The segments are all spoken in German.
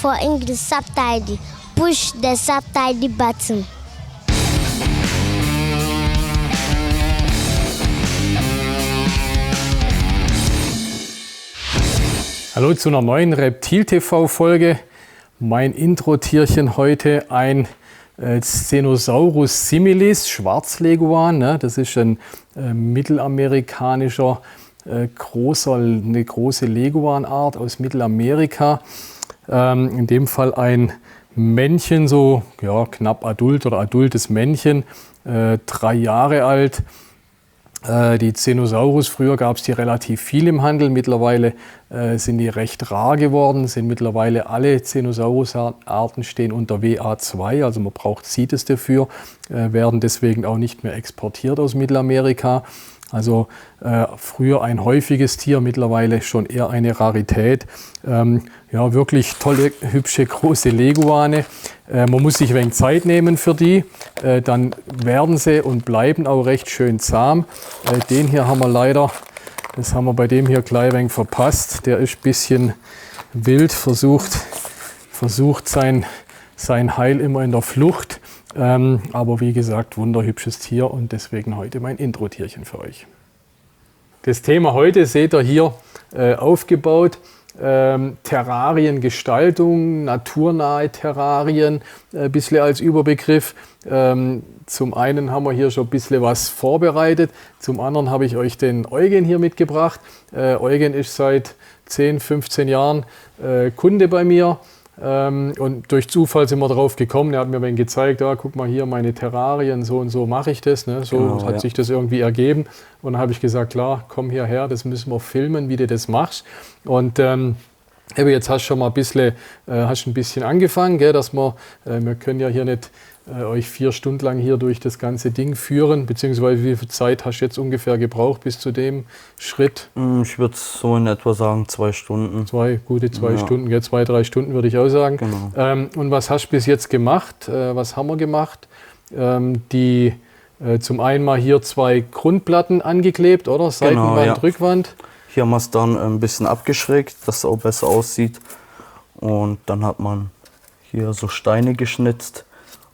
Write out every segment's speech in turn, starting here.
for English subtitle. Push the subtitle button. Hallo zu einer neuen Reptil-TV-Folge. Mein Intro-Tierchen heute ein Stenosaurus similis, Schwarzleguan. Ne? Das ist ein mittelamerikanischer, eine große Leguanart aus Mittelamerika. In dem Fall ein Männchen, so ja, knapp adult oder adultes Männchen, 3 Jahre alt. Die Stenosaurus, früher gab es die relativ viel im Handel, mittlerweile sind die recht rar geworden, sind mittlerweile alle Stenosaurus-Arten stehen unter WA2, also man braucht CITES dafür, werden deswegen auch nicht mehr exportiert aus Mittelamerika. Also früher ein häufiges Tier, mittlerweile schon eher eine Rarität. Ja, wirklich tolle, hübsche, große Leguane. Man muss sich ein wenig Zeit nehmen für die. Dann werden sie und bleiben auch recht schön zahm. Den hier haben wir leider, das haben wir bei dem hier gleich ein wenig verpasst. Der ist ein bisschen wild, versucht sein Heil immer in der Flucht. Aber wie gesagt, wunderhübsches Tier und deswegen heute mein Intro-Tierchen für euch. Das Thema heute seht ihr hier aufgebaut. Terrariengestaltung, naturnahe Terrarien, ein bisschen als Überbegriff. Zum einen haben wir hier schon ein bisschen was vorbereitet, zum anderen habe ich euch den Eugen hier mitgebracht. Eugen ist seit 10, 15 Jahren Kunde bei mir. Und durch Zufall sind wir drauf gekommen. Er hat mir ein gezeigt, ja, guck mal hier meine Terrarien, so und so mache ich das. Ne? So genau, hat sich das irgendwie ergeben. Und dann habe ich gesagt, klar, komm hierher, das müssen wir filmen, wie du das machst. Und jetzt hast du schon mal ein bisschen angefangen, gell, dass wir können ja hier nicht euch 4 Stunden lang hier durch das ganze Ding führen, beziehungsweise wie viel Zeit hast du jetzt ungefähr gebraucht bis zu dem Schritt? Ich würde so in etwa sagen 2 Stunden. Gute 2 Stunden, ja, 2, 3 Stunden würde ich auch sagen. Genau. Und was hast du bis jetzt gemacht? Was haben wir gemacht? Zum einen mal hier 2 Grundplatten angeklebt, oder? Seitenwand, genau, ja. Rückwand. Hier haben wir es dann ein bisschen abgeschrägt, dass es auch besser aussieht. Und dann hat man hier so Steine geschnitzt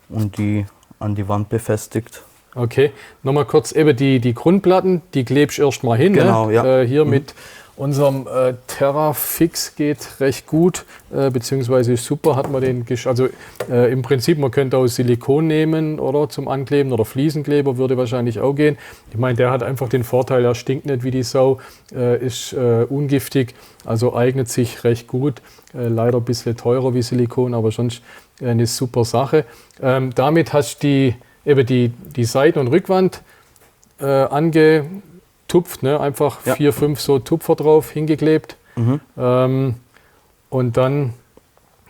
und die an die Wand befestigt. Okay, nochmal kurz eben die Grundplatten, die klebst du erst mal hin. Genau, ne? Ja. Hier mit unserem Terrafix geht recht gut, beziehungsweise ist super, hat man den, also im Prinzip, man könnte auch Silikon nehmen oder zum Ankleben oder Fliesenkleber würde wahrscheinlich auch gehen. Ich meine, der hat einfach den Vorteil, er stinkt nicht wie die Sau, ist ungiftig, also eignet sich recht gut. Leider ein bisschen teurer wie Silikon, aber sonst eine super Sache. Damit hast du die Seiten- und Rückwand angetupft, ne? Einfach 4, 5 so Tupfer drauf hingeklebt. Und dann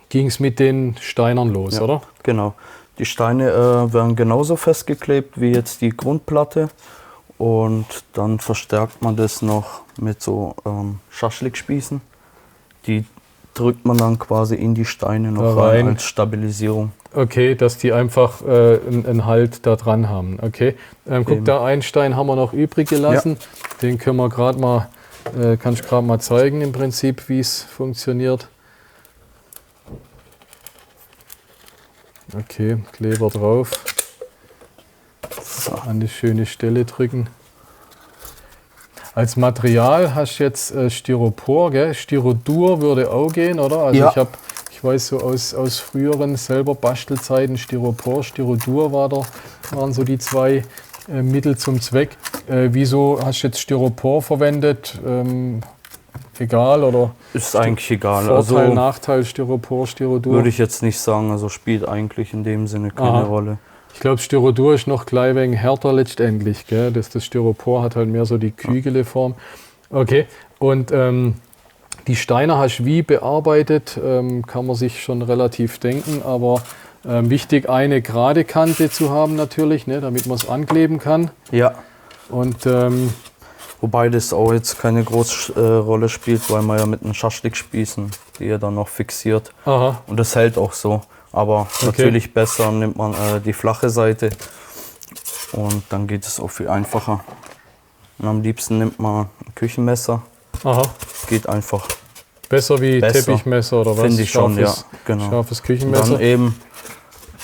ging es mit den Steinern los, ja, oder? Genau. Die Steine werden genauso festgeklebt wie jetzt die Grundplatte. Und dann verstärkt man das noch mit so Schaschlikspießen. Die drückt man dann quasi in die Steine noch rein als Stabilisierung. Okay, dass die einfach einen Halt da dran haben. Okay, guck, da einen Stein haben wir noch übrig gelassen. Ja. Den können wir gerade mal, kannst du gerade mal zeigen im Prinzip, wie es funktioniert. Okay, Kleber drauf. So, an die schöne Stelle drücken. Als Material hast du jetzt Styropor, gell? Styrodur würde auch gehen, oder? Also ja. Ich weiß so aus früheren selber Bastelzeiten, Styropor, Styrodur waren so die 2 Mittel zum Zweck. Wieso hast du jetzt Styropor verwendet? Egal oder? Ist eigentlich egal. Vorteil, also, Nachteil, Styropor, Styrodur? Würde ich jetzt nicht sagen, also spielt eigentlich in dem Sinne keine Rolle. Ich glaube, Styrodur ist noch gleich wegen härter letztendlich. Gell? Das Styropor hat halt mehr so die Kügeleform. Okay, und die Steine hast du wie bearbeitet, kann man sich schon relativ denken, aber wichtig, eine gerade Kante zu haben natürlich, ne, damit man es ankleben kann. Ja. Und wobei das auch jetzt keine große Rolle spielt, weil man ja mit einem Schaschlikspießen die ja dann noch fixiert. Aha. Und das hält auch so. Aber natürlich besser nimmt man die flache Seite und dann geht es auch viel einfacher. Und am liebsten nimmt man ein Küchenmesser. Aha. Geht einfach Besser wie Besser. Teppichmesser oder was? Finde ich schon, ja. Genau. Scharfes Und Küchenmesser. dann eben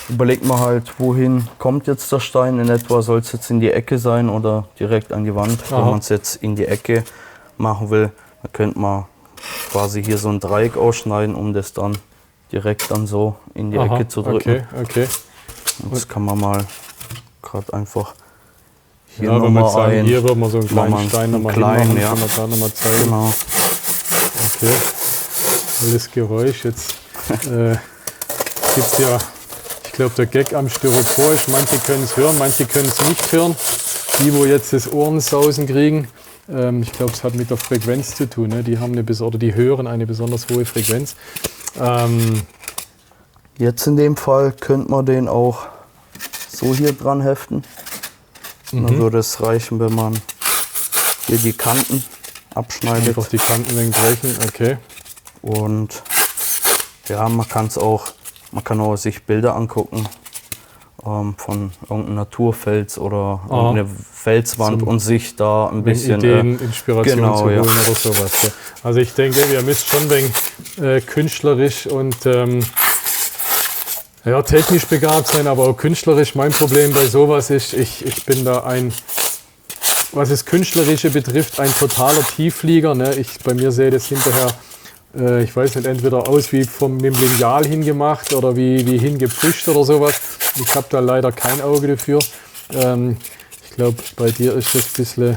überlegt man halt, wohin kommt jetzt der Stein in etwa, soll es jetzt in die Ecke sein oder direkt an die Wand. Aha. Wenn man es jetzt in die Ecke machen will, dann könnte man quasi hier so ein Dreieck ausschneiden, um das dann direkt dann so in die Ecke zu drücken. Okay. Und das kann man mal gerade einfach hier Ja, wenn wir nochmal sagen, hier wird man so einen kleinen machen Stein nochmal klein, hinmachen, ja. kann man da nochmal zeigen. Genau. Okay. Alles Geräusch. Jetzt gibt es ja, ich glaube, der Gag am Styropor ist, manche können es hören, manche können es nicht hören. Die, wo jetzt das Ohrensausen kriegen, ich glaube, es hat mit der Frequenz zu tun. Ne? Die haben die hören eine besonders hohe Frequenz. Jetzt in dem Fall könnte man den auch so hier dran heften. Dann würde es reichen, wenn man hier die Kanten abschneidet. Einfach die Kanten wegen brechen, okay. Und ja, man kann auch sich Bilder angucken von irgendeinem Naturfels oder irgendeiner Felswand und sich da ein bisschen Ideen, Inspiration genau, zu holen ja. oder sowas. Ja. Also ich denke, ihr müsst schon wegen künstlerisch und ja, technisch begabt sein, aber auch künstlerisch. Mein Problem bei sowas ist, ich bin da was das Künstlerische betrifft, ein totaler Tiefflieger. Ne? Bei mir sehe das hinterher, ich weiß nicht, entweder aus wie mit dem Lineal hingemacht oder wie hingepfuscht oder sowas. Ich habe da leider kein Auge dafür. Ich glaube, bei dir ist das ein bisschen,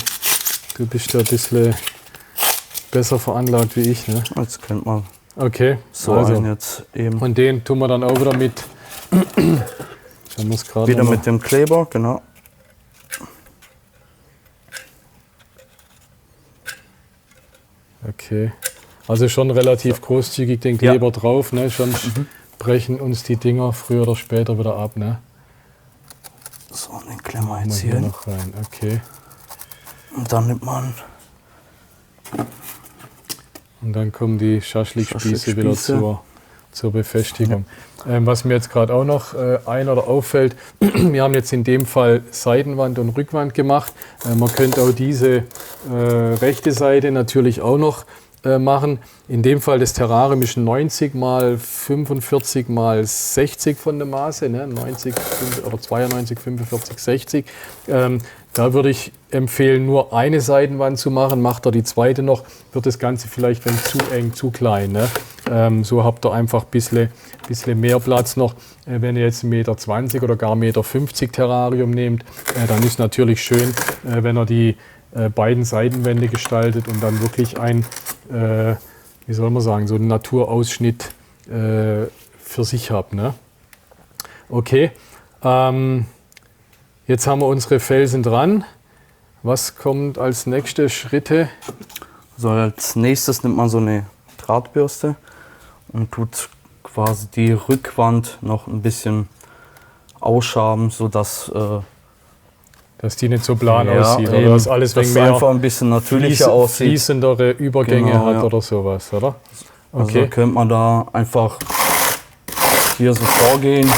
du bist da ein bisschen besser veranlagt wie ich. Ne? Jetzt könnte man Okay, so einen jetzt eben und den tun wir dann auch wieder mit. Schauen wir es gerade wieder noch mal. mit dem Kleber, genau. Okay, also schon relativ großzügig den Kleber drauf, ne? Sonst brechen uns die Dinger früher oder später wieder ab. Ne? So, den klemmen wir Machen jetzt wir hier hier hin. noch rein. Okay. Und dann nimmt man Und dann kommen die Schaschlikspieße wieder Schaschlikspieße. zur Befestigung. Was mir jetzt gerade auch noch auffällt, wir haben jetzt in dem Fall Seitenwand und Rückwand gemacht. Man könnte auch diese rechte Seite natürlich auch noch machen. In dem Fall das Terrarium ist 90 mal 45 mal 60 von der Maße, ne? 90 oder 92, 45, 60. Da würde ich empfehlen, nur eine Seitenwand zu machen. Macht ihr die zweite noch, wird das Ganze vielleicht wenn zu eng, zu klein. Ne? So habt ihr einfach ein bisschen mehr Platz noch. Wenn ihr jetzt 1,20 Meter oder gar 1,50 Meter Terrarium nehmt, dann ist natürlich schön, wenn ihr die beiden Seitenwände gestaltet und dann wirklich wie soll man sagen, so einen Naturausschnitt für sich habt. Ne? Okay. Jetzt haben wir unsere Felsen dran. Was kommt als nächste Schritte? So, als nächstes nimmt man so eine Drahtbürste und tut quasi die Rückwand noch ein bisschen ausschaben, sodass Dass die nicht so plan aussieht. eben, Oder dass alles dass wegen es mehr einfach ein bisschen natürlicher aussieht. fließendere Übergänge Genau, hat ja. oder sowas, oder? Also Okay. könnte man da einfach hier so vorgehen.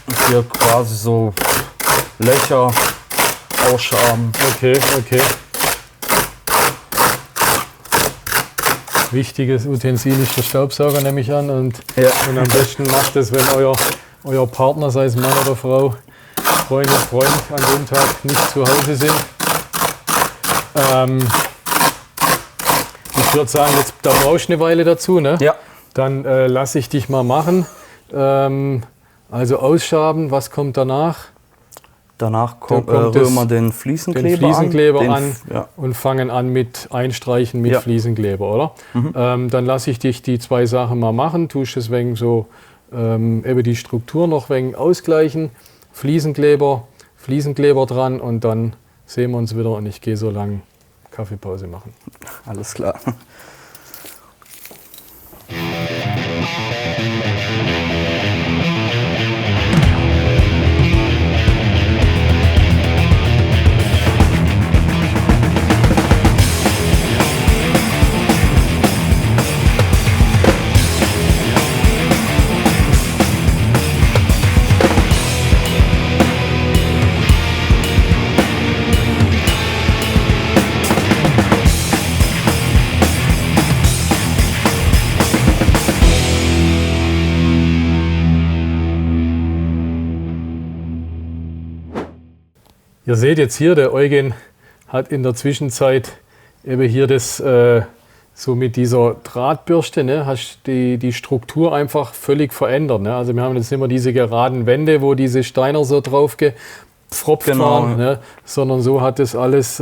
Und hier quasi so Löcher ausschaben. Okay. Wichtiges Utensil ist der Staubsauger, nehme ich an. Und am besten macht es, wenn euer Partner, sei es Mann oder Frau, Freund an dem Tag nicht zu Hause sind. Ich würde sagen, da brauchst du eine Weile dazu. Ne? Ja. Dann lasse ich dich mal machen. Also ausschaben, was kommt danach? Danach kommt rühren wir den Fliesenkleber, an und fangen an mit Einstreichen mit Fliesenkleber, oder? Dann lasse ich dich die zwei Sachen mal machen, tust es wegen so eben die Struktur noch wegen ausgleichen, Fliesenkleber dran und dann sehen wir uns wieder und ich gehe so lange Kaffeepause machen. Alles klar. Ihr seht jetzt hier, der Eugen hat in der Zwischenzeit eben hier das so mit dieser Drahtbürste, ne, hast die Struktur einfach völlig verändert. Ne? Also wir haben jetzt nicht mehr diese geraden Wände, wo diese Steiner so drauf gefropft waren, ne? Sondern so hat das alles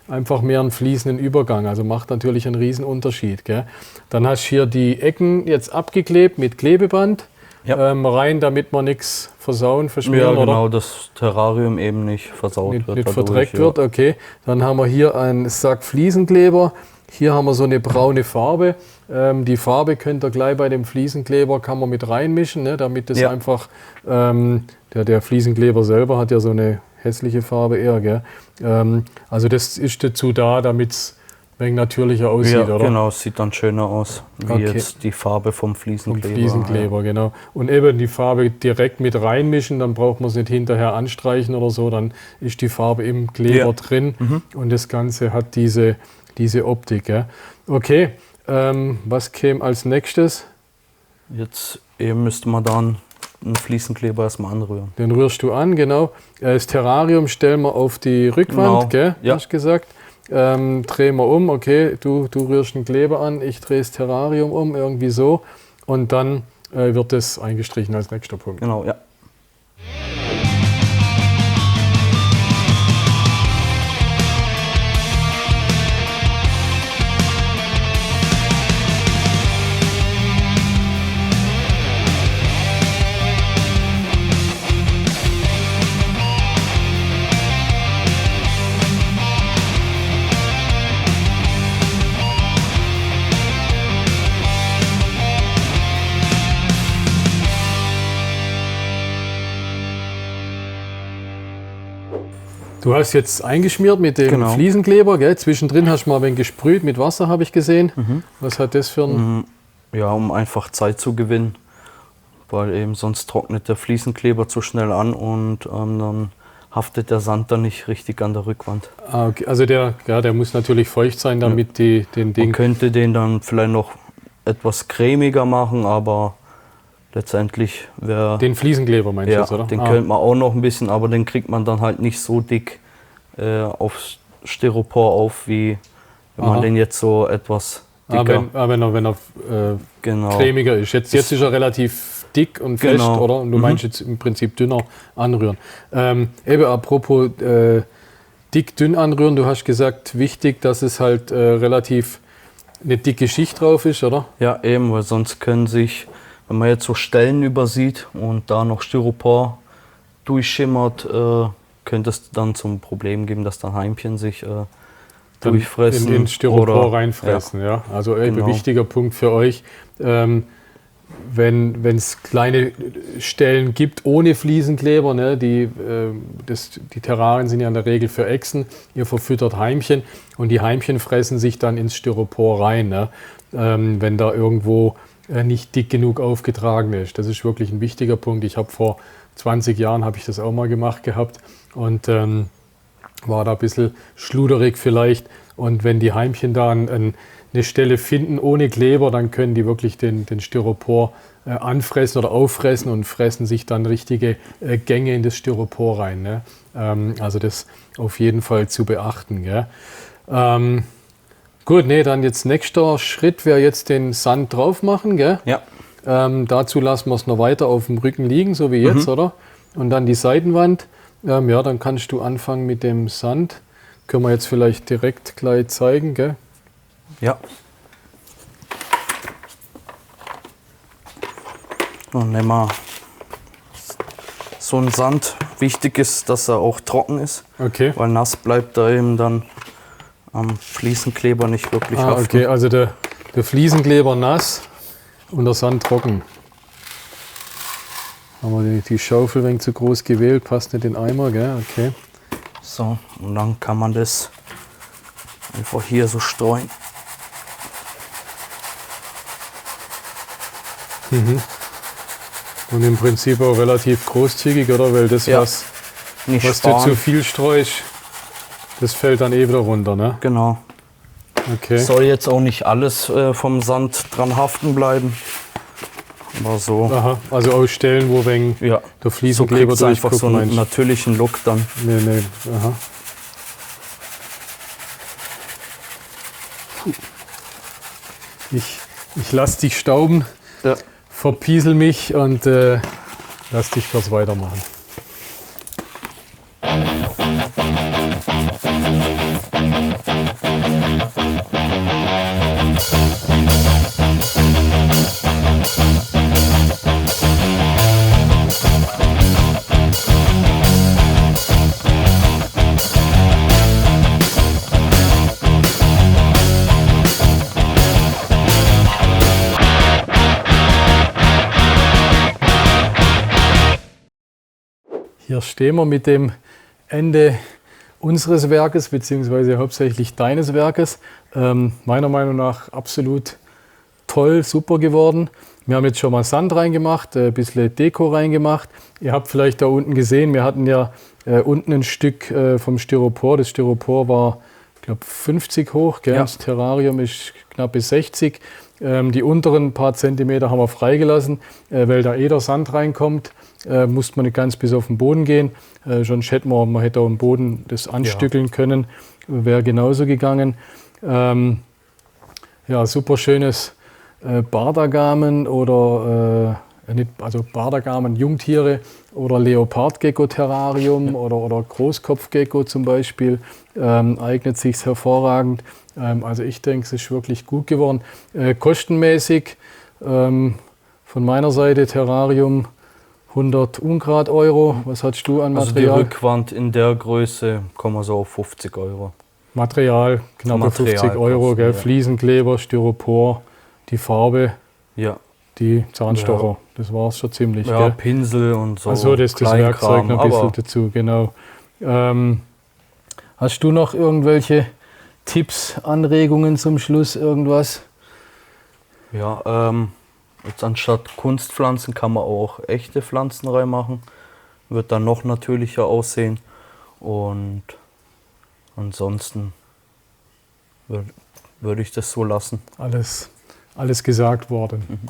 einfach mehr einen fließenden Übergang. Also macht natürlich einen riesen Unterschied. Gell? Dann hast du hier die Ecken jetzt abgeklebt mit Klebeband. Ja. Rein, damit man nichts versauen, Ja, verschmieren, genau, oder? das Terrarium eben nicht versaut Nicht wird. dadurch, verdreckt ja. wird, okay. Dann haben wir hier einen Sack Fliesenkleber. Hier haben wir so eine braune Farbe. Die Farbe könnt ihr gleich bei dem Fliesenkleber, kann man mit reinmischen, ne, damit das Ja. einfach, der Fliesenkleber selber hat ja so eine hässliche Farbe eher, gell? Also das ist dazu da, damit es ein wenig natürlicher aussieht, Ja, oder? genau, es sieht dann schöner aus, wie Okay. jetzt die Farbe vom Fliesenkleber. Vom Fliesenkleber, genau. Und eben die Farbe direkt mit reinmischen, dann braucht man es nicht hinterher anstreichen oder so, dann ist die Farbe im Kleber Ja. drin und das Ganze hat diese Optik. Ja. Okay, was käme als nächstes? Jetzt eben müsste man dann einen Fliesenkleber erstmal anrühren. Den rührst du an, genau. Das Terrarium stellen wir auf die Rückwand, Genau, gell? ja. Hast du gesagt. Drehen wir um, okay, du rührst den Kleber an, ich drehe das Terrarium um, irgendwie so. Und dann wird das eingestrichen als nächster Punkt. Genau, ja. Du hast jetzt eingeschmiert mit dem Genau. Fliesenkleber, gell? Zwischendrin hast du mal ein wenig gesprüht mit Wasser, habe ich gesehen. Was hat das für ein... Ja, um einfach Zeit zu gewinnen, weil eben sonst trocknet der Fliesenkleber zu schnell an und dann haftet der Sand dann nicht richtig an der Rückwand. Ah, okay. Also der muss natürlich feucht sein, damit den Man Ding... könnte den dann vielleicht noch etwas cremiger machen, aber letztendlich wäre... Den Fliesenkleber meinst du Ja, jetzt, oder? den könnte man auch noch ein bisschen, aber den kriegt man dann halt nicht so dick aufs Styropor auf, wie wenn Aha. man den jetzt so etwas dicker... wenn er genau. cremiger ist. Jetzt ist er relativ dick und fest, Genau. oder? Und du meinst jetzt im Prinzip dünner anrühren. Eben apropos dick, dünn anrühren, du hast gesagt, wichtig, dass es halt relativ eine dicke Schicht drauf ist, oder? Ja, eben, weil sonst können sich, wenn man jetzt so Stellen übersieht und da noch Styropor durchschimmert, könnte es dann zum Problem geben, dass dann Heimchen sich Dann durchfressen. in Styropor oder- reinfressen, ja. Also eben Genau. wichtiger Punkt für euch. Wenn es kleine Stellen gibt ohne Fliesenkleber, ne, die Terrarien sind ja in der Regel für Echsen, ihr verfüttert Heimchen und die Heimchen fressen sich dann ins Styropor rein, ne, wenn da irgendwo nicht dick genug aufgetragen ist. Das ist wirklich ein wichtiger Punkt. Ich habe vor 20 Jahren habe ich das auch mal gemacht gehabt und war da ein bisschen schluderig vielleicht. Und wenn die Heimchen da eine Stelle finden ohne Kleber, dann können die wirklich den Styropor anfressen oder auffressen und fressen sich dann richtige Gänge in das Styropor rein. Ne? Also das auf jeden Fall zu beachten. Gell? Gut, nee, dann jetzt nächster Schritt wäre jetzt den Sand drauf machen. Gell? Ja, Dazu lassen wir es noch weiter auf dem Rücken liegen, so wie jetzt, oder? Und dann die Seitenwand. Ja, dann kannst du anfangen mit dem Sand. Können wir jetzt vielleicht direkt gleich zeigen, gell? ja. Dann nehmen wir so einen Sand. Wichtig ist, dass er auch trocken ist, Okay. weil nass bleibt da eben dann am Fliesenkleber nicht wirklich haften. Okay, also der Fliesenkleber nass und der Sand trocken. Haben wir die Schaufel ein wenig zu groß gewählt, passt nicht in den Eimer, gell? Okay. So, und dann kann man das einfach hier so streuen. Und im Prinzip auch relativ großzügig, oder? Weil das, Ja, was Nicht du sparen. zu viel streust, das fällt dann eh wieder runter, ne? Genau. Okay. Soll jetzt auch nicht alles vom Sand dran haften bleiben. Aber so, Aha, also aus Stellen, wo wegen ja, der so Fliesenkleber kriegt es einfach durchguckt, so einen meinst du? natürlichen Look dann. Nee, aha. Ich lass dich stauben, Ja. verpiesel mich und lass dich was weitermachen. Hier stehen wir mit dem Ende unseres Werkes, beziehungsweise hauptsächlich deines Werkes. Meiner Meinung nach absolut toll, super geworden. Wir haben jetzt schon mal Sand reingemacht, ein bisschen Deko reingemacht. Ihr habt vielleicht da unten gesehen, wir hatten ja unten ein Stück vom Styropor. Das Styropor war, ich glaube, 50 hoch, gell? Ja. Das Terrarium ist knapp bis 60. Die unteren paar Zentimeter haben wir freigelassen, weil da der Sand reinkommt. Musste man nicht ganz bis auf den Boden gehen. Sonst hätte man hätte auch am Boden das anstückeln können. Wäre genauso gegangen. Ja, super schönes Bardagamen oder also Bardagamen Jungtiere oder Leopardgecko-Terrarium oder Großkopfgecko zum Beispiel. Eignet sich hervorragend. Also ich denke, es ist wirklich gut geworden. Kostenmäßig von meiner Seite Terrarium 100 Ungrad Euro. Was hast du an Also die Material? Rückwand in der Größe kommen wir so auf 50 Euro. Material, knappe Material 50 Euro, kosten, gell? ja. Fliesenkleber, Styropor, die Farbe, Ja, die Zahnstocher. Das war es schon ziemlich. ja, Gell? Pinsel und so. Also das Werkzeug Kleinkram, noch ein bisschen aber dazu, genau. Hast du noch irgendwelche Tipps, Anregungen zum Schluss, irgendwas? ja, jetzt anstatt Kunstpflanzen kann man auch echte Pflanzen reinmachen. Wird dann noch natürlicher aussehen. Und ansonsten würde ich das so lassen. Alles gesagt worden.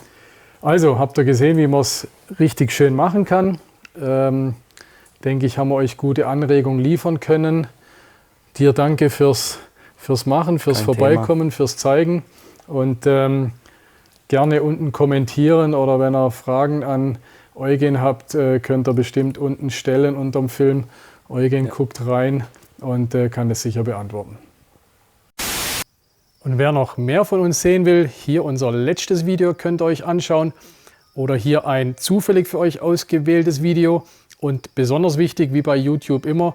Also, habt ihr gesehen, wie man es richtig schön machen kann? Denke ich, haben wir euch gute Anregungen liefern können. Dir danke fürs Machen, fürs Kein Vorbeikommen, fürs Zeigen. Und gerne unten kommentieren oder wenn ihr Fragen an Eugen habt, könnt ihr bestimmt unten stellen unter dem Film. Eugen guckt rein und kann es sicher beantworten. Und wer noch mehr von uns sehen will, hier unser letztes Video könnt ihr euch anschauen oder hier ein zufällig für euch ausgewähltes Video. Und besonders wichtig, wie bei YouTube immer,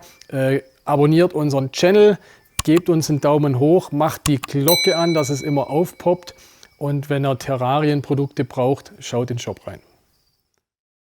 abonniert unseren Channel, gebt uns einen Daumen hoch, macht die Glocke an, dass es immer aufpoppt. Und wenn ihr Terrarienprodukte braucht, schaut in den Shop rein.